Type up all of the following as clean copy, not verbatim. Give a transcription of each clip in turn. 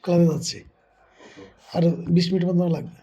ক্লাসে যাচ্ছি। আর 20 মিনিট মতো লাগবে।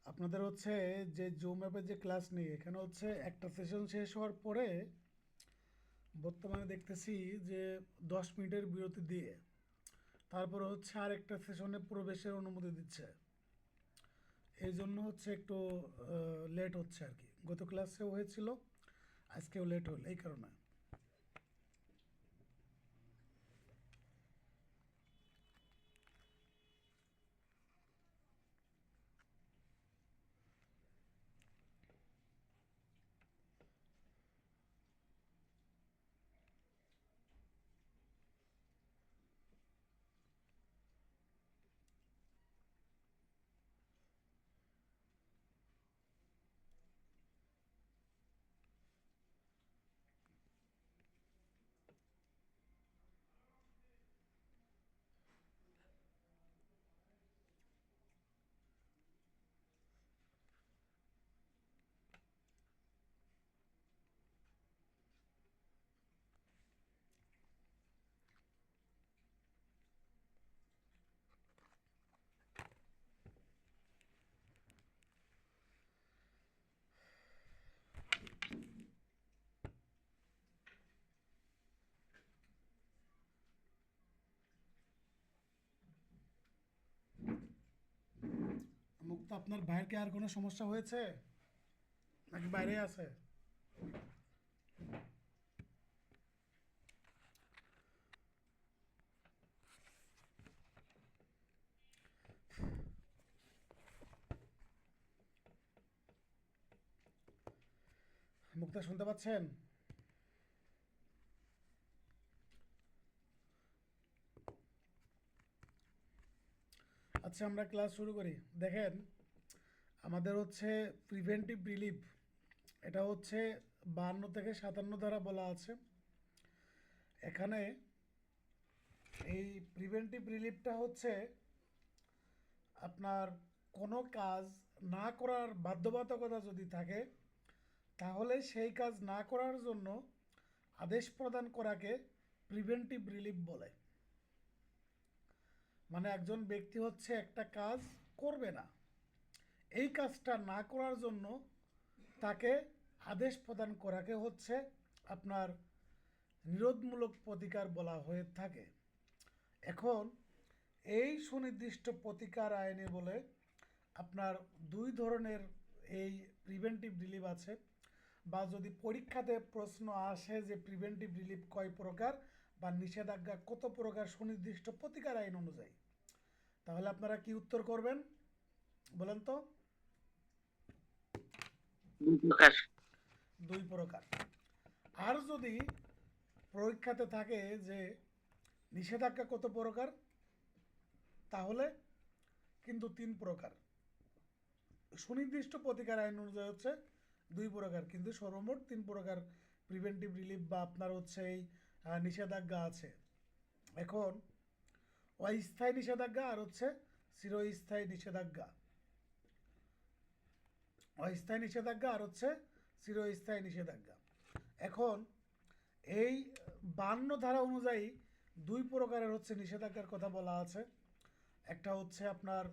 আপনাদের হচ্ছে যে জুম অ্যাপে যে ক্লাস নিই, এখানে হচ্ছে একটা সেশন শেষ হওয়ার পরে বর্তমানে দেখতেছি যে 10 মিনিটের বিরতি দিয়ে তারপরে হচ্ছে আরেকটা সেশনে প্রবেশের অনুমতি দিচ্ছে। এই জন্য হচ্ছে একটু লেট হচ্ছে আর কি। গত ক্লাসেও হয়েছিল, আজকেও লেট হলো এই কারণে। মুক্তা, আপনার ভাইয়ের কি আর কোনো সমস্যা হয়েছে নাকি বাইরে আছে? মুক্তা, শুনতে পাচ্ছেন? আচ্ছা, আমরা ক্লাস শুরু করি। দেখেন, আমাদের হচ্ছে প্রিভেন্টিভ রিলিফ, এটা হচ্ছে 52 থেকে 57 ধারা বলা আছে এখানে। এই প্রিভেন্টিভ রিলিফটা হচ্ছে আপনার কোনো কাজ না করার বাধ্যবাধকতা যদি থাকে, তাহলে সেই কাজ না করার জন্য আদেশ প্রদান করাকে প্রিভেন্টিভ রিলিফ বলে। মানে একজন ব্যক্তি হচ্ছে একটা কাজ করবে না, এই কাজটা না করার জন্য তাকে আদেশ প্রদান করাকে হচ্ছে আপনার নিরোধমূলক প্রতিকার বলা হয়ে থাকে। এখন এই সুনির্দিষ্ট প্রতিকার আইনে বলে আপনার দুই ধরনের এই প্রিভেন্টিভ রিলিফ আছে। বা যদি পরীক্ষাতে প্রশ্ন আসে যে প্রিভেন্টিভ রিলিফ কয় প্রকার বা নিষেধাজ্ঞা কত প্রকার সুনির্দিষ্ট প্রতিকার আইন অনুযায়ী, তাহলে আপনারা কি উত্তর করবেন বলেন তো? 2 প্রকার। 2 প্রকার। আর যদি পরীক্ষাতে থাকে যে নিষেধাজ্ঞা কত প্রকার, তাহলে কিন্তু 3 প্রকার। সুনির্দিষ্ট প্রতিকার আইন অনুযায়ী হচ্ছে 2 প্রকার, কিন্তু সর্বমোট 3 প্রকার প্রিভেন্টিভ রিলিফ বা আপনার হচ্ছে এই নিষেধাজ্ঞা আছে। এখন অস্থায়ী নিষেধাজ্ঞা আর হচ্ছে চিরস্থায়ী নিষেধাজ্ঞা। অস্থায়ী নিষেধাজ্ঞা আর হচ্ছে চিরস্থায়ী নিষেধাজ্ঞা। এখন এই 52 ধারা অনুযায়ী দুই প্রকারের হচ্ছে নিষেধাজ্ঞার কথা বলা আছে। একটা হচ্ছে আপনার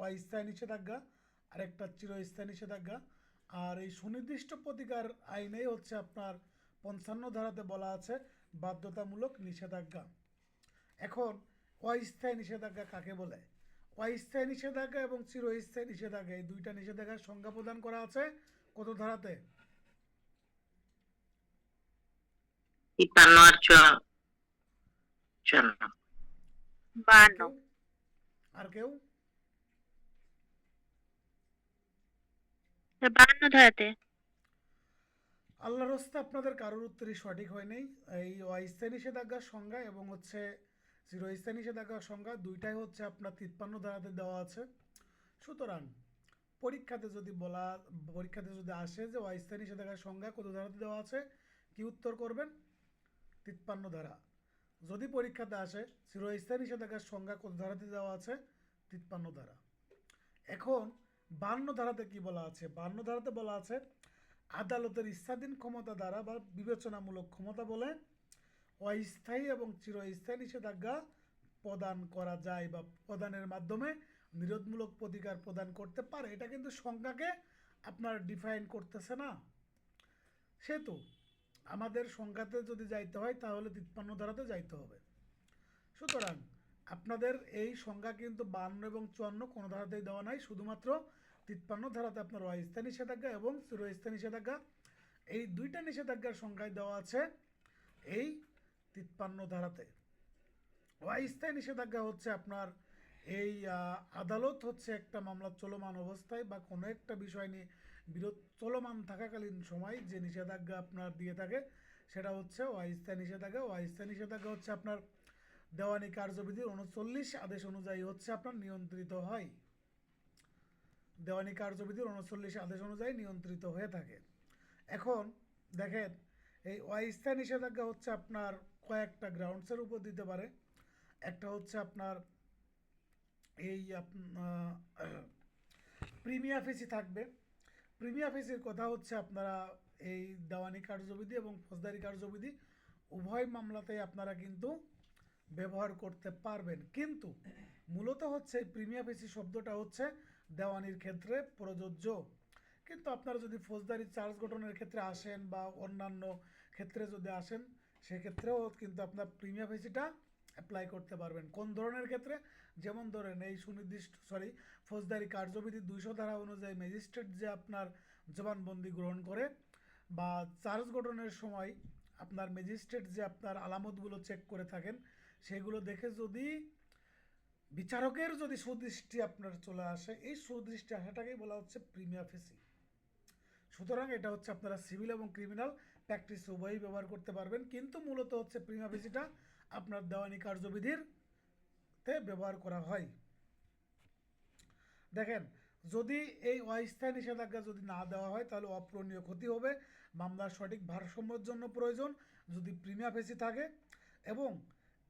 অস্থায়ী নিষেধাজ্ঞা আর একটা চিরস্থায়ী নিষেধাজ্ঞা। আর এই সুনির্দিষ্ট প্রতিকার আইনেই হচ্ছে আপনার 55 ধারাতে বলা আছে বাধ্যতামূলক নিষেধাজ্ঞা। এখন অস্থায়ী নিষেধাজ্ঞা কাকে বলে? অস্থায়ী নিষেধাজ্ঞা এবং চিরস্থায়ী নিষেধাজ্ঞা এই দুইটা নিষেধাজ্ঞার সংজ্ঞা প্রদান করা আছে কত ধারাতে? 53 আর 54। আর কেউ? আর কেউ? 52 ধারাতে। আল্লাহর হস্তে আপনাদের কারোর উত্তরই সঠিক হয় নাই। এই অস্থায়ী নিষেধাজ্ঞার সংজ্ঞা এবং হচ্ছে চিরস্থায়ী নিষেধাজ্ঞার সংজ্ঞা দুইটাই হচ্ছে আপনার 53 ধারাতে দেওয়া আছে। সুতরাং পরীক্ষাতে যদি আসে যে অস্থায়ী নিষেধাজ্ঞার সংজ্ঞা কত ধারাতে দেওয়া আছে, কি উত্তর করবেন? 53 ধারা। যদি পরীক্ষাতে আসে চিরস্থায়ী নিষেধাজ্ঞার সংজ্ঞা কত ধারাতে দেওয়া আছে, 53 ধারা। এখন 52 ধারাতে কি বলা আছে? 52 ধারাতে বলা আছে আদালতের ইচ্ছাধীন ক্ষমতা দ্বারা বা বিবেচনামূলক ক্ষমতা বলে অস্থায়ী এবং চিরস্থায়ী নিষেধাজ্ঞা প্রদান করা যায় বা প্রদানের মাধ্যমে নিরোধমূলক প্রতিকার প্রদান করতে পারে। এটা কিন্তু সংজ্ঞাকে আপনার ডিফাইন করতেছে না। সেহেতু আমাদের সংজ্ঞাতে যদি যাইতে হয় তাহলে 53 ধারাতে যাইতে হবে। সুতরাং আপনাদের এই সংজ্ঞা কিন্তু 52 এবং 54 কোনো ধারাতেই দেওয়া নাই, শুধুমাত্র 53 ধারাতে আপনার অস্থায়ী নিষেধাজ্ঞা এবং চিরস্থায়ী নিষেধাজ্ঞা এই দুইটা নিষেধাজ্ঞার সংজ্ঞায় দেওয়া আছে এই 53 ধারাতে। অস্থায়ী নিষেধাজ্ঞা হচ্ছে আপনার এই আদালত হচ্ছে একটা মামলা চলমান অবস্থায় বা কোনো একটা বিষয় নিয়ে বিরোধ চলমান থাকাকালীন সময় যে নিষেধাজ্ঞা আপনার দিয়ে থাকে সেটা হচ্ছে অস্থায়ী নিষেধাজ্ঞা। অস্থায়ী নিষেধাজ্ঞা হচ্ছে আপনার দেওয়ানি কার্যবিধির 39 আদেশ অনুযায়ী হচ্ছে আপনার নিয়ন্ত্রিত হয়। দেওয়ানি কার্যবিধির 39 আদেশ অনুযায়ী নিয়ন্ত্রিত হয়ে থাকে। এখন দেখেন এই অস্থায়ী নিষেধাজ্ঞা হচ্ছে আপনার কয়েকটা গ্রাউন্ডসের উপর দিতে পারে। একটা হচ্ছে আপনার এই প্রিমিয়া ফেসি থাকবে। প্রিমিয়া ফেসির কথা হচ্ছে আপনারা এই দেওয়ানি কার্যবিধি এবং ফৌজদারি কার্যবিধি উভয় মামলাতেই আপনারা কিন্তু ব্যবহার করতে পারবেন, কিন্তু মূলত হচ্ছে প্রিমিয়া ফেসি শব্দটা হচ্ছে দেওয়ানির ক্ষেত্রে প্রযোজ্য। কিন্তু আপনারা যদি ফৌজদারি চার্জ গঠনের ক্ষেত্রে আসেন বা অন্যান্য ক্ষেত্রে যদি আসেন সেক্ষেত্রেও কিন্তু আপনার প্রিমিয়া ফেসিটা অ্যাপ্লাই করতে পারবেন। কোন ধরনের ক্ষেত্রে? যেমন ধরেন এই ফৌজদারি কার্যবিধি 200 ধারা অনুযায়ী ম্যাজিস্ট্রেট যে আপনার জবানবন্দি গ্রহণ করে বা চার্জ গঠনের সময় আপনার ম্যাজিস্ট্রেট যে আপনার আলামতগুলো চেক করে থাকেন সেগুলো দেখে যদি বিচারকের যদি সুদৃষ্টি আপনার চলে আসে, এই সুদৃষ্টি আসাটাকেই বলা হচ্ছে প্রিমিয়া ফেসি। সুতরাং এটা হচ্ছে আপনারা সিভিল এবং ক্রিমিনাল প্র্যাকটিস উভয়ই ব্যবহার করতে পারবেন, কিন্তু মূলত হচ্ছে প্রিমিয়া ফেসিটা আপনার দেওয়ানি কার্যবিধির তে ব্যবহার করা হয়। দেখেন যদি এই অস্থায়ী নিষেধাজ্ঞা যদি না দেওয়া হয় তাহলে অপূরণীয় ক্ষতি হবে, মামলার সঠিক ভারসাম্যের জন্য প্রয়োজন যদি প্রিমিয়া ফেসি থাকে, এবং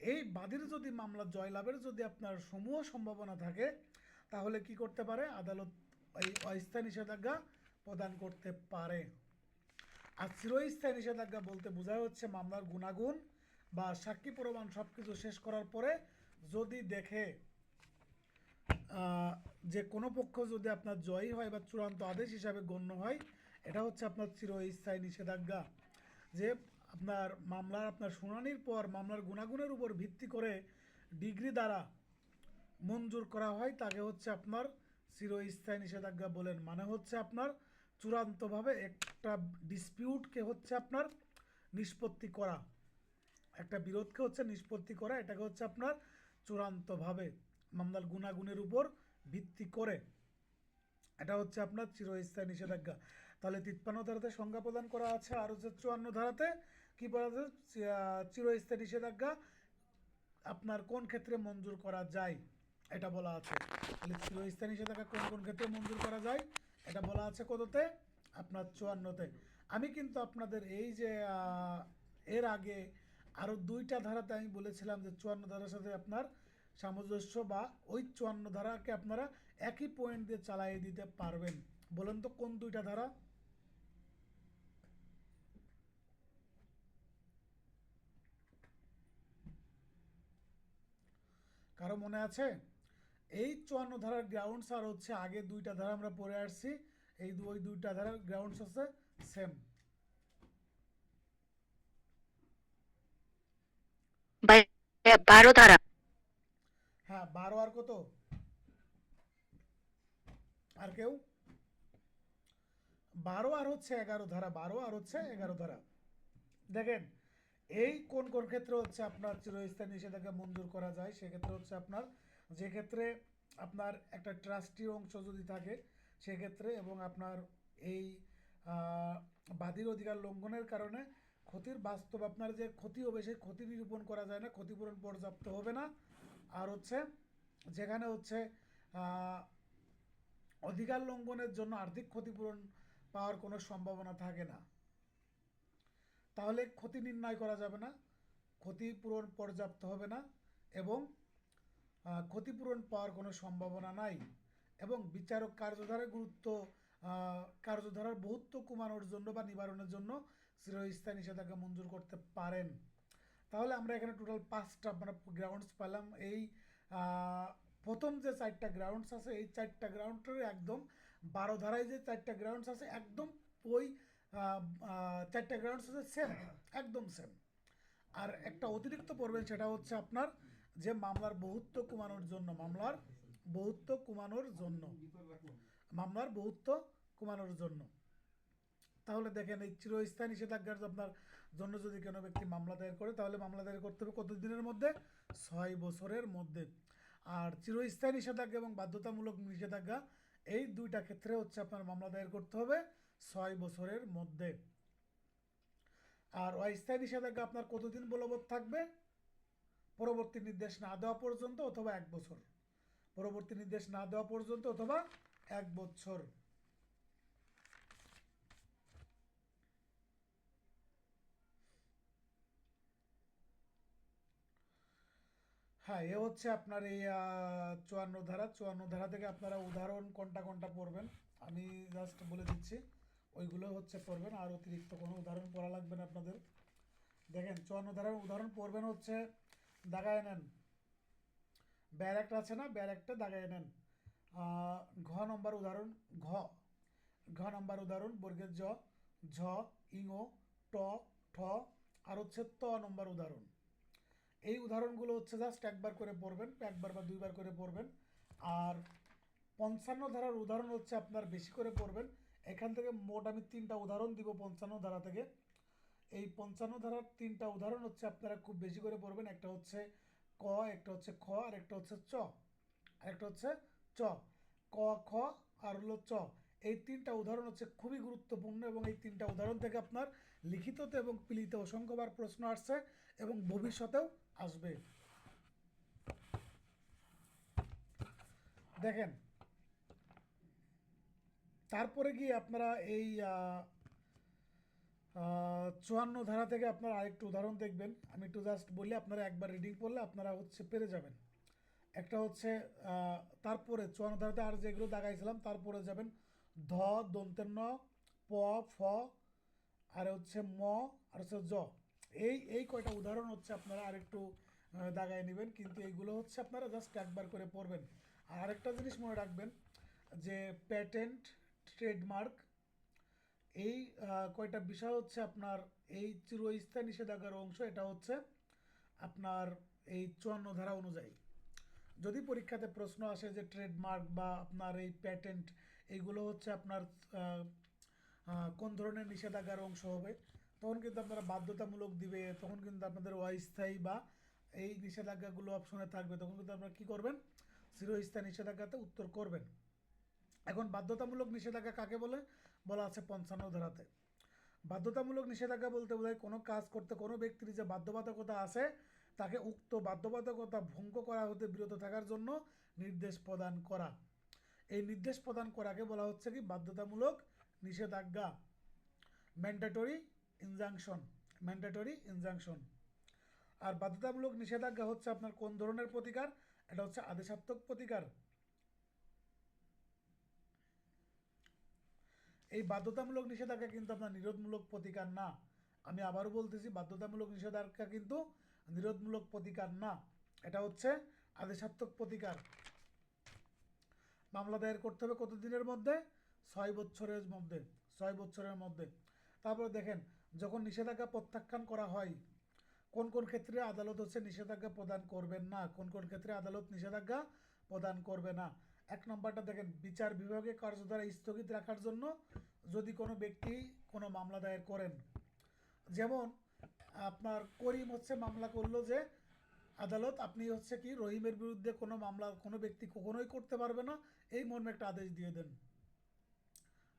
এই বাদীর যদি মামলা জয়লাভের যদি আপনার সমূহ সম্ভাবনা থাকে তাহলে কি করতে পারে? আদালত এই অস্থায়ী নিষেধাজ্ঞা প্রদান করতে পারে। আর চিরস্থায়ী নিষেধাজ্ঞা বলতে বোঝায় হচ্ছে মামলার গুণাগুণ বা সাক্ষী প্রমাণ সব কিছু শেষ করার পরে যদি দেখে যে কোনো পক্ষ যদি আপনার জয়ী হয় বা চূড়ান্ত আদেশ হিসাবে গণ্য হয়, এটা হচ্ছে আপনার চিরস্থায়ী নিষেধাজ্ঞা। যে আপনার শুনানির পর মামলার গুণাগুণের উপর ভিত্তি করে ডিগ্রি দ্বারা মঞ্জুর করা হয় তাকে হচ্ছে আপনার চিরস্থায়ী নিষেধাজ্ঞা বলেন। মানে হচ্ছে আপনার চূড়ান্তভাবে একটা ডিসপিউটকে হচ্ছে আপনার নিষ্পত্তি করা, একটা বিরোধকে হচ্ছে নিষ্পত্তি করা, এটাকে হচ্ছে আপনার চূড়ান্তভাবে মামলার গুণাগুণের উপর ভিত্তি করে এটা হচ্ছে আপনার চিরস্থায়ী নিষেধাজ্ঞা। তাহলে 53 ধারাতে সংজ্ঞা প্রদান করা আছে, আর হচ্ছে 54 ধারাতে কি বলা আছে? চিরস্থায়ী নিষেধাজ্ঞা আপনার কোন ক্ষেত্রে মঞ্জুর করা যায় এটা বলা আছে। তাহলে চিরস্থায়ী নিষেধাজ্ঞা কোন কোন ক্ষেত্রে মঞ্জুর করা যায় এটা বলা আছে কততে? আপনার 54তে। আমি কিন্তু আপনাদের এই যে এর আগে আরও দুইটা ধারাতে আমি বলেছিলাম যে 54 ধারার সাথে আপনার সামঞ্জস্য বা ওই 54 ধারাকে আপনারা একই পয়েন্ট দিয়ে চালিয়ে দিতে পারবেন। বলেন তো কোন দুইটা ধারা? কারো মনে আছে? এই 54 ধারার গ্রাউন্ডস আর হচ্ছে আগে দুইটা ধারা আমরা পড়ে আসছি, ওই দুইটা ধারার গ্রাউন্ডস হচ্ছে সেম। ভাইয়া 12 ধারা। হ্যাঁ, 12 আর কত? আর কেউ? 12 আর হচ্ছে 11 ধারা, 12 আর হচ্ছে 11 ধারা। দেখেন, এই কোন কোন ক্ষেত্রে হচ্ছে আপনার চিরস্থায়ী নিষেধাজ্ঞা মঞ্জুর করা যায়, সেক্ষেত্রে হচ্ছে আপনার যে ক্ষেত্রে আপনার একটা ট্রাস্টি অংশ যদি থাকে সেক্ষেত্রে, এবং আপনার এই আহ, বাদীর অধিকার লঙ্ঘনের কারণে ক্ষতির বাস্তব আপনার যে ক্ষতি হবে সেই ক্ষতি নিরূপণ করা যায় না, ক্ষতিপূরণ পর্যাপ্ত হবে না। আর হচ্ছে যেখানে হচ্ছে আহ, অধিকার লঙ্ঘনের জন্য আর্থিক ক্ষতিপূরণ পাওয়ার কোনো সম্ভাবনা থাকে না, তাহলে ক্ষতি নির্ণয় করা যাবে না, ক্ষতিপূরণ পর্যাপ্ত হবে না, এবং ক্ষতিপূরণ পাওয়ার কোনো সম্ভাবনা নাই, এবং বিচারক কার্যধারার গুরুত্ব কার্যধারার বহুত্ব কমানোর জন্য বা নিবারণের জন্য চিরস্থায়ী নিষেধাজ্ঞা মঞ্জুর করতে পারেন। তাহলে আমরা এখানে টোটাল 5টা মানে গ্রাউন্ডস পেলাম। এই আহ, প্রথম যে 4টা গ্রাউন্ডস আছে এই 4টা গ্রাউন্ডের একদম 12 ধারায় যে 4টা গ্রাউন্ডস আছে একদম ওই 4টা গ্রাউন্ডস আছে সেম, একদম সেম। আর একটা অতিরিক্ত পড়বেন, সেটা হচ্ছে আপনার যে মামলার বহুত্ব কমানোর জন্য, বহুত্ব কমানোর জন্য মামলার বহুত্ব কমানোর জন্য। তাহলে দেখেন, এই চিরস্থায়ী নিষেধাজ্ঞার আপনার জন্য যদি কোনো ব্যক্তি মামলা দায়ের করে, তাহলে মামলা দায়ের করতে হবে কত দিনের মধ্যে? 6 বছরের মধ্যে। আর চিরস্থায়ী নিষেধাজ্ঞা এবং বাধ্যতামূলক নিষেধাজ্ঞা এই দুইটা ক্ষেত্রে হচ্ছে আপনার মামলা দায়ের করতে হবে 6 বছরের মধ্যে। আর অস্থায়ী নিষেধাজ্ঞা আপনার কতদিন বলবৎ থাকবে? পরবর্তী নির্দেশ না দেওয়া পর্যন্ত, অথবা 1 বছর। পরবর্তী নির্দেশ না দেওয়া পর্যন্ত অথবা 1 বছর। হ্যাঁ, এ হচ্ছে আপনার এই 54 ধারা। 54 ধারা থেকে আপনারা উদাহরণ কোনটা কোনটা পড়বেন আমি জাস্ট বলে দিচ্ছি, ওইগুলো হচ্ছে পড়বেন, আর অতিরিক্ত কোনো উদাহরণ পড়া লাগবে না আপনাদের। দেখেন, 54 ধারার উদাহরণ পড়বেন হচ্ছে, দাগায় নেন, ব্যারেক্ট আছে না, ব্যারেক্টে দাগায় নেন। আহ, ঘ নম্বর উদাহরণ, ঘ ঘ নম্বর উদাহরণ বর্গের জ, ঝ, ইঙো, ট, ঠ, আর হচ্ছে ত নম্বর উদাহরণ। এই উদাহরণগুলো হচ্ছে জাস্ট একবার করে পড়বেন, একবার বা দুইবার করে পড়বেন। আর 55 ধারার উদাহরণ হচ্ছে আপনার বেশি করে পড়বেন। এখান থেকে মোট আমি 3টা উদাহরণ দিব 55 ধারা থেকে। এই 55 ধারার 3টা উদাহরণ হচ্ছে আপনারা খুব বেশি করে পড়বেন। একটা হচ্ছে ক, একটা হচ্ছে খ, আর একটা হচ্ছে চ, আর একটা হচ্ছে চ। ক, খ, আর হলো চ। এই 3টা উদাহরণ হচ্ছে খুবই গুরুত্বপূর্ণ, এবং এই 3টা উদাহরণ থেকে আপনার লিখিততে এবং পিলিতে অসংখ্যবার প্রশ্ন আসছে এবং ভবিষ্যতেও আসবে। দেখেন, তারপরে গিয়ে আপনারা এই 54 ধারা থেকে আপনারা আরেকটু উদাহরণ দেখবেন। আমি একটু জাস্ট বললে আপনারা একবার রিডিং করলে আপনারা হচ্ছে পেরে যাবেন। একটা হচ্ছে তারপরে 54 ধারাতে আর যেগুলো দাগাইছিলাম তারপরে যাবেন, ধ, দন্তের ন, প, ফ, আর হচ্ছে ম, আর হচ্ছে জ। এই কয়টা উদাহরণ হচ্ছে আপনারা আরেকটু দাগায় নেবেন, কিন্তু এইগুলো হচ্ছে আপনারা জাস্ট একবার করে পড়বেন। আর আরেকটা জিনিস মনে রাখবেন, যে প্যাটেন্ট, ট্রেডমার্ক, এই কয়টা বিষয় হচ্ছে আপনার এই চিরস্থায়ী নিষেধাজ্ঞার অংশ। এটা হচ্ছে আপনার এই 54 ধারা অনুযায়ী। যদি পরীক্ষাতে প্রশ্ন আসে যে ট্রেডমার্ক বা আপনার এই প্যাটেন্ট, এইগুলো হচ্ছে আপনার আহ, কোন ধরনের নিষেধাজ্ঞার অংশ হবে, তখন কিন্তু আপনারা বাধ্যতামূলক দিবে, তখন কিন্তু আপনাদের অস্থায়ী বা এই নিষেধাজ্ঞাগুলো অপশনে থাকবে, তখন কিন্তু আপনারা কী করবেন? চিরস্থায়ী নিষেধাজ্ঞাতে উত্তর করবেন। এখন বাধ্যতামূলক নিষেধাজ্ঞা কাকে বলে? বলা আছে 55 ধারাতে। বাধ্যতামূলক নিষেধাজ্ঞা বলতে বোঝায় কোনো কাজ করতে কোনো ব্যক্তির যে বাধ্যবাধকতা আছে তাকে উক্ত বাধ্যবাধকতা ভঙ্গ করা হতে বিরত থাকার জন্য নির্দেশ প্রদান করা। এই নির্দেশ প্রদান করাকে বলা হচ্ছে কি? বাধ্যতামূলক নিষেধাজ্ঞা, ম্যান্ডেটরি ইনজাংশন, ম্যান্ডেটরি ইনজাংশন। আর বাধ্যতামূলক নিষেধাজ্ঞা হচ্ছে আপনার কোন ধরনের প্রতিকার? এটা হচ্ছে আদেশাত্মক প্রতিকার। এই বাধ্যতামূলক নিষেধাজ্ঞা কিন্তু আপনার নিরোধমূলক প্রতিকার না। আমি আবারও বলতেছি, বাধ্যতামূলক নিষেধাজ্ঞা কিন্তু নিরোধমূলক প্রতিকার না, এটা হচ্ছে আদেশাত্মক প্রতিকার। মামলা দায়ের করতে হবে কত দিনের মধ্যে? 6 বছরের মধ্যে, 6 বছরের মধ্যে। তারপরে দেখেন, যখন নিষেধাজ্ঞা প্রত্যাখ্যান করা হয়, কোন কোন ক্ষেত্রে আদালত হচ্ছে নিষেধাজ্ঞা প্রদান করবেন না, কোন কোন ক্ষেত্রে আদালত নিষেধাজ্ঞা প্রদান করবে না। 1 নম্বরটা দেখেন, বিচার বিভাগে কার্যধারা স্থগিত রাখার জন্য যদি কোনো ব্যক্তি কোনো মামলা দায়ের করেন। যেমন আপনার করিম হচ্ছে মামলা করলো যে আদালত আপনি হচ্ছে কি রহিমের বিরুদ্ধে কোনো মামলা কোনো ব্যক্তি কখনোই করতে পারবে না, এই মর্মে একটা আদেশ দিয়ে দেন।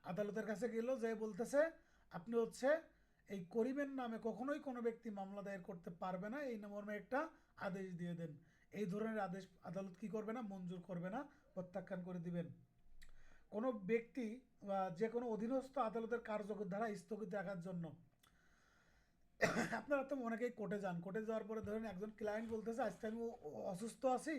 আদালতের কাছে গেল, যে বলতেছে আপনি হচ্ছে এই করিমের নামে কখনোই কোনো ব্যক্তি মামলা দায়ের করতে পারবে না, এই মর্মে একটা আদেশ দিয়ে দেন। এই ধরনের আদেশ আদালত কি করবে না? মঞ্জুর করবে না, প্রত্যাখ্যান করে দিবেন। কোনো ব্যক্তি বা যে কোনো অধীনস্থ আদালতের কার্যধারা স্থগিত রাখার জন্য, আপনারা তো অনেকেই কোর্টে যান, কোর্টে যাওয়ার পরে ধরেন একজন ক্লায়েন্ট বলতেছে আজকে আমি অসুস্থ আছি,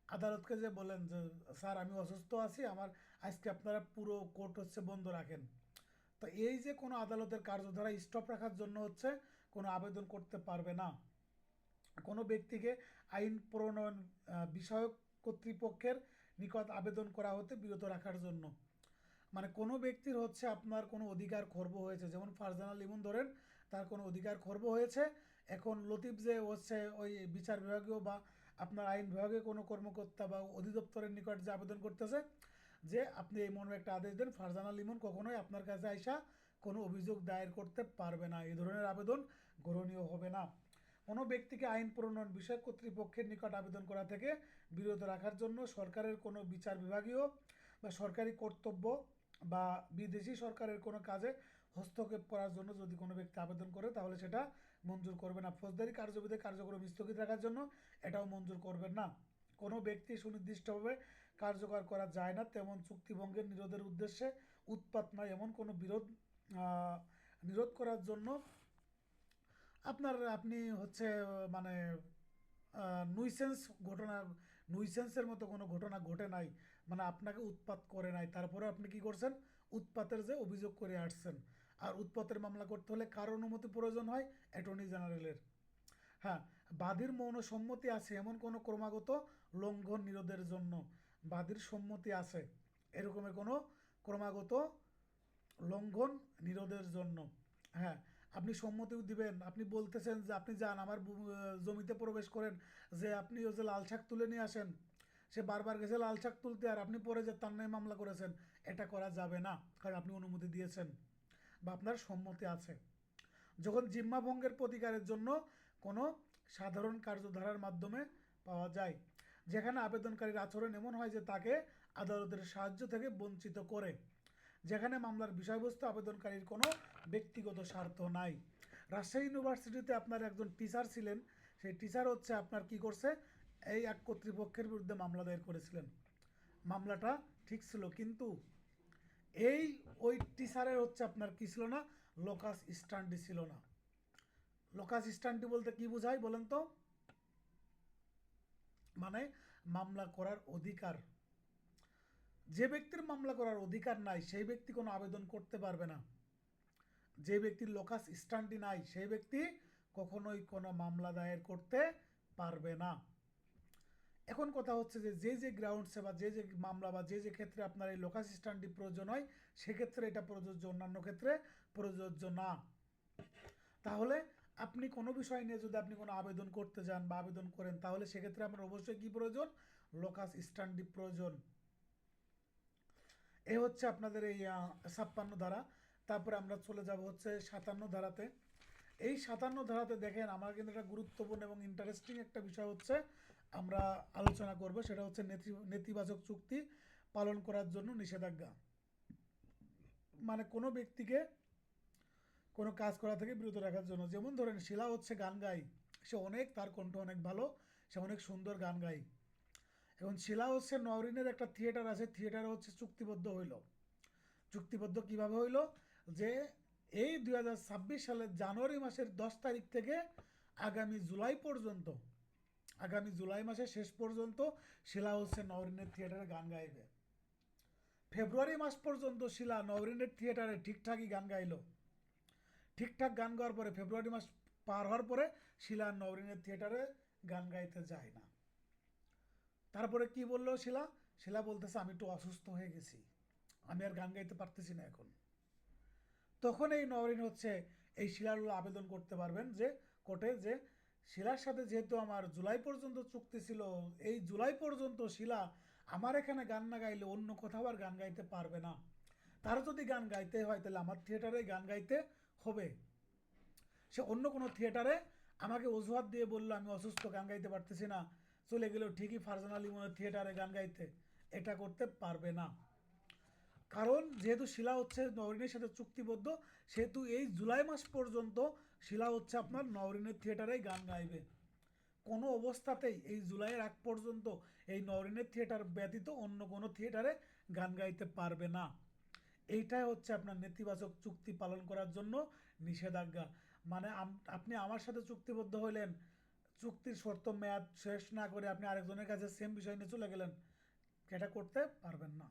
আদালতকে যে বলেন যে স্যার আমি অসুস্থ আছি, আমার আজকে আপনারা পুরো কোর্ট হচ্ছে বন্ধ রাখেন। তো এই যে কোনো আদালতের কার্যধারা স্টপ রাখার জন্য হচ্ছে কোনো আবেদন করতে পারবে না। কোনো ব্যক্তিকে আইন প্রণয়ন বিষয়ক কর্তৃপক্ষের নিকট আবেদন করা হতে বিরত রাখার জন্য, মানে কোনো ব্যক্তির হচ্ছে আপনার কোনো অধিকার খর্ব হয়েছে, যেমন ফারজানা লিমন ধরেন, তার কোনো অধিকার খর্ব হয়েছে, এখন লতিফ যে হচ্ছে ওই বিচার বিভাগীয় বা আপনার আইন বিভাগে কোনো কর্মকর্তা বা অধিদপ্তরের নিকট যে আবেদন করতেছে যে আপনি এই মর্মে একটা আদেশ দেন, ফারজানা লিমন কখনোই আপনার কাছে আইসা কোনো অভিযোগ দায়ের করতে পারবে না, এই ধরনের আবেদন গ্রহণীয় হবে না। কোনো ব্যক্তিকে আইন প্রণয়ন বিষয়ক কর্তৃপক্ষের নিকট আবেদন করা থেকে বিরত রাখার জন্য সরকারের কোনো বিচার বিভাগীয় বা সরকারি কর্তব্য বা বিদেশি সরকারের কোনো কাজে হস্তক্ষেপ করার জন্য যদি কোনো ব্যক্তি আবেদন করে তাহলে সেটা মঞ্জুর করবে না। ফৌজদারি কার্যবিধি কার্যক্রম স্থগিত রাখার জন্য এটাও মঞ্জুর করবেন না। কোনো ব্যক্তি সুনির্দিষ্টভাবে কার্যকর করা যায় না তেমন চুক্তিভঙ্গের নিরোধের উদ্দেশ্যে উৎপাত নয় এমন কোনো নিরোধ করার জন্য আপনি হচ্ছে মানে নুইসেন্স ঘটনা, নুইসেন্সের মতো কোনো ঘটনা ঘটে নাই, মানে আপনাকে উৎপাত করে নাই, তারপরে আপনি কি করছেন? উৎপাতের যে অভিযোগ করে আসছেন। আর উৎপাতের মামলা করতে হলে কার অনুমতি প্রয়োজন হয়? অ্যাটর্নি জেনারেলের। হ্যাঁ, বাদীর মৌন সম্মতি আছে এমন কোনো ক্রমাগত লঙ্ঘন নিরোধের জন্য, বাদীর সম্মতি আছে এরকমের কোনো ক্রমাগত লঙ্ঘন নিরোধের জন্য, হ্যাঁ, আপনি সম্মতিও দিবেন। আপনি বলতেছেন যে আপনি যান আমার জমিতে প্রবেশ করেন, যে আপনি ওই যে লাল শাক তুলে নিয়ে আসেন, সে বারবার গেছে লাল শাক তুলতে, আর আপনি পরে যে তার নামে মামলা করেছেন, এটা করা যাবে না, কারণ আপনি অনুমতি দিয়েছেন বা আপনার সম্মতি আছে। যখন জিম্মা ভঙ্গের প্রতিকারের জন্য কোনো সাধারণ কার্যধারার মাধ্যমে পাওয়া যায়, যেখানে আবেদনকারীর আচরণ এমন হয় যে তাকে আদালতের সাহায্য থেকে বঞ্চিত করে, যেখানে মামলার বিষয়বস্তু আবেদনকারীর কোনো ব্যক্তিগত স্বার্থ নাই। রাজশাহী ইউনিভার্সিটিতে আপনার একজন টিচার ছিলেন, সেই টিচার হচ্ছে আপনার কি করছে, এই এক কর্তৃপক্ষের বিরুদ্ধে মামলা দায়ের করেছিলেন, মামলাটা ঠিক ছিল, কিন্তু এই ওই টিচারের হচ্ছে আপনার কি ছিল না? লোকাস স্ট্যান্ডি ছিল না। লোকাস স্ট্যান্ডি বলতে কি বোঝায় বলেন তো? মানে মামলা করার অধিকার, যে ব্যক্তির মামলা করার অধিকার নাই সেই ব্যক্তি কোনো আবেদন করতে পারবে না। যে ব্যক্তির লোকাস স্ট্যান্ডি নাই সেই ব্যক্তি কখনোই কোনো মামলা দায়ের করতে পারবে না। এখন কথা হচ্ছে যে যে যে গ্রাউন্ডসে বা যে যে মামলা বা যে যে ক্ষেত্রে আপনার এই লোকাস স্ট্যান্ডি প্রয়োজন হয় সেক্ষেত্রে এটা প্রযোজ্য, অন্যান্য ক্ষেত্রে প্রযোজ্য না। তাহলে আপনি কোনো বিষয় নিয়ে যদি আপনি কোনো আবেদন করতে যান বা আবেদন করেন তাহলে সেক্ষেত্রে আপনার অবশ্যই কী প্রয়োজন? লোকাস স্ট্যান্ডি প্রয়োজন। এ হচ্ছে আপনাদের এই 56 ধারা। তারপরে আমরা চলে যাব হচ্ছে 57 ধারাতে। এই 57 ধারাতে দেখেন আমার কিন্তু একটা গুরুত্বপূর্ণ এবং ইন্টারেস্টিং একটা বিষয় হচ্ছে আমরা আলোচনা করব, সেটা হচ্ছে নেতিবাচক চুক্তি পালন করার জন্য নিষেধাজ্ঞা। মানে কোনো ব্যক্তিকে কোনো কাজ করা থেকে বিরত রাখার জন্য, যেমন ধরেন শিলা হচ্ছে গান গায়, সে অনেক, তার কণ্ঠ অনেক ভালো, সে অনেক সুন্দর গান গায়। এখন শিলা হচ্ছে নওরিনের একটা থিয়েটার আছে, থিয়েটার হচ্ছে চুক্তিবদ্ধ হইল। চুক্তিবদ্ধ কিভাবে হইল? যে এই 2026 সালের জানুয়ারি মাসের 10 তারিখ থেকে আগামী জুলাই পর্যন্ত, আগামী জুলাই মাসের শেষ পর্যন্ত শিলা হচ্ছে নওরিনের থিয়েটারে গান গাইবে। ফেব্রুয়ারি মাস পর্যন্ত শিলা নবরিনের থিয়েটারে ঠিকঠাকই গান গাইলো। ঠিকঠাক গান গাওয়ার পরে ফেব্রুয়ারি মাস পার হওয়ার পরে শিলা নবরিনের থিয়েটারে গান গাইতে যায় না। তারপরে কি বললো শিলা? শিলা বলতেছে আমি একটু অসুস্থ হয়ে গেছি, আমি আর গান গাইতে পারতেছি না এখন। তখন এই নবরিন হচ্ছে এই শিলার আবেদন করতে পারবেন যে কোর্টে, যে শিলার সাথে যেহেতু আমার জুলাই পর্যন্ত চুক্তি ছিল, এই জুলাই পর্যন্ত শিলা আমার এখানে গান না গাইলে অন্য কোথাও আর গান গাইতে পারবে না। তার যদি গান গাইতে হয় তাহলে আমার থিয়েটারে গান গাইতে হবে। সে অন্য কোনো থিয়েটারে আমাকে অজুহাত দিয়ে বললো আমি অসুস্থ, গান গাইতে পারতেছি না, চলে গেল ঠিকই ফারজানা লিমনের থিয়েটারে গান গাইতে, এটা করতে পারবে না। কারণ যেহেতু শিলা হচ্ছে নওরিনের সাথে চুক্তিবদ্ধ, সেহেতু এই জুলাই মাস পর্যন্ত শিলা হচ্ছে আপনার নওরিনের থিয়েটারেই গান গাইবে। কোনো অবস্থাতেই এই জুলাইয়ের আগ পর্যন্ত এই নওরিনের থিয়েটার ব্যতীত অন্য কোনো থিয়েটারে গান গাইতে পারবে না। এইটাই হচ্ছে আপনার নেতিবাচক চুক্তি পালন করার জন্য নিষেধাজ্ঞা। মানে আপনি আমার সাথে চুক্তিবদ্ধ হলেন, চুক্তির শর্ত মেয়াদ শেষ না করে আপনি আরেকজনের কাছে সেম বিষয় নিয়ে চলে গেলেন, এটা করতে পারবেন না।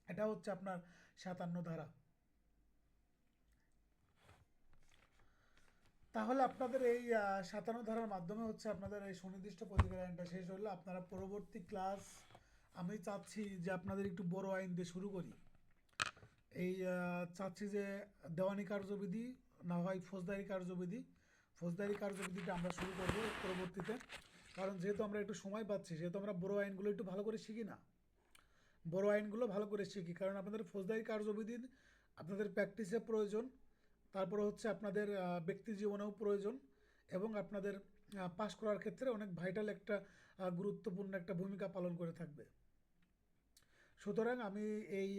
এটা হচ্ছে আপনার 57 ধারা। তাহলে আপনাদের এই 57 ধারার মাধ্যমে হচ্ছে আপনাদের এই সুনির্দিষ্ট প্রতিকার আইনটা শেষ হলো। আপনারা পরবর্তী ক্লাস, আমি চাচ্ছি যে আপনাদের একটু বড় আইন দিয়ে শুরু করি। এই চাচ্ছি যে দেওয়ানি কার্যবিধি না হয় ফৌজদারি কার্যবিধি, ফৌজদারি কার্যবিধিটা আমরা শুরু করব পরবর্তীতে। কারণ যেহেতু আমরা একটু সময় পাচ্ছি, সেহেতু আমরা বড় আইনগুলো একটু ভালো করে শিখি না, বড় আইনগুলো ভালো করে শিখি। কারণ আপনাদের ফৌজদারি কার্যবিধি আপনাদের প্র্যাকটিসে প্রয়োজন, তারপরে হচ্ছে আপনাদের ব্যক্তি জীবনেও প্রয়োজন, এবং আপনাদের পাস করার ক্ষেত্রে অনেক ভাইটাল একটা গুরুত্বপূর্ণ একটা ভূমিকা পালন করে থাকবে। সুতরাং আমি এই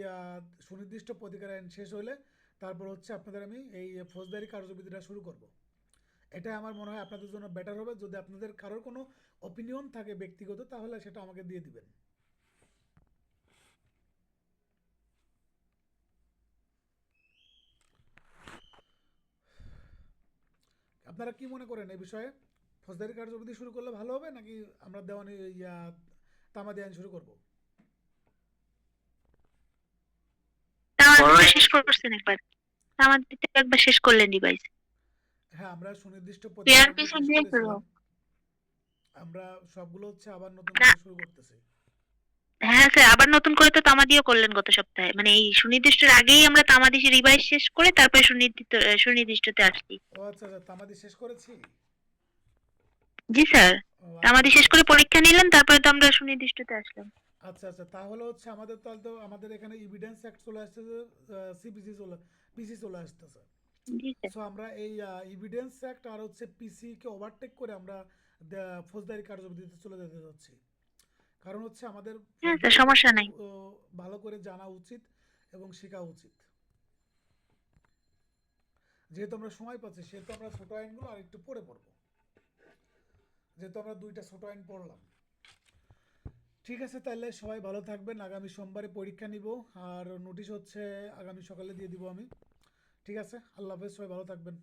সুনির্দিষ্ট প্রতিকার আইন শেষ হলে তারপর হচ্ছে আপনাদের আমি এই ফৌজদারি কার্যবিধিটা শুরু করব। এটা আমার মনে হয় আপনাদের জন্য বেটার হবে। যদি আপনাদের কারোর কোনো অপিনিয়ন থাকে ব্যক্তিগত, তাহলে সেটা আমাকে দিয়ে দিবেন। আপনারা কি মনে করেন এই বিষয়ে? ফৌজদারি কার্যবিধি শুরু করলে ভালো হবে নাকি আমরা দেওয়ানি তামাদি আইন শুরু করব? তামাদিটা শেষ করছেন একবার, তামাদিটা একবার শেষ করলেন ডিভাইস। হ্যাঁ, আমরা সুনির্দিষ্ট প্রতিকার আইনটা সিআরপিসি শেষ দিয়ে করো। করেছিলাম। আমরা সবগুলো হচ্ছে আবার নতুন করে শুরু করতেছি। হ্যাঁ স্যার, আবার নতুন করে তো তামাদিও করলেন গত সপ্তাহে, মানে এই সুনির্দিষ্টের আগেই আমরা তামাদি রিভাইজ শেষ করে তারপরে সুনির্দিষ্টতে আসছি। ও আচ্ছা আচ্ছা, তামাদি শেষ করেছি। জি স্যার, ও আচ্ছা তামাদি শেষ আচ্ছা করে পরীক্ষা নিলেন, তারপরে তো আমরা সুনির্দিষ্টতে আসলাম। আচ্ছা আচ্ছা, তাহলে হচ্ছে আমাদের, তাহলে তো আমাদের এখানে এভিডেন্স অ্যাক্ট চলে আসতেছে, সিপিসি চলে, পিসি চলে আসতেছে। জি স্যার। সো আমরা এই এভিডেন্স অ্যাক্ট আর হচ্ছে পিসি কে ওভারটেক করে আমরা ফৌজদারি কার্যবিধিতে চলে যেতে যাচ্ছি। কারণ হচ্ছে আমাদের হ্যাঁ স্যার, ফৌজদারিটা সমস্যা একটু নাই। ভালো করে জানা উচিত এবং শেখা উচিত। যেহেতু আমরা সময় পাচ্ছি, সেহেতু আমরা ছোট আইনগুলো আর একটু পড়ে পড়বো, যেহেতু আমরা দুইটা ছোট আইন পড়লাম। ঠিক আছে, তাহলে সবাই ভালো থাকবেন। আগামী সোমবারে পরীক্ষা নিব, আর নোটিশ হচ্ছে আগামী সকালে দিয়ে দিব আমি। ঠিক আছে, আল্লাহ হাফেজ, সবাই ভালো থাকবেন।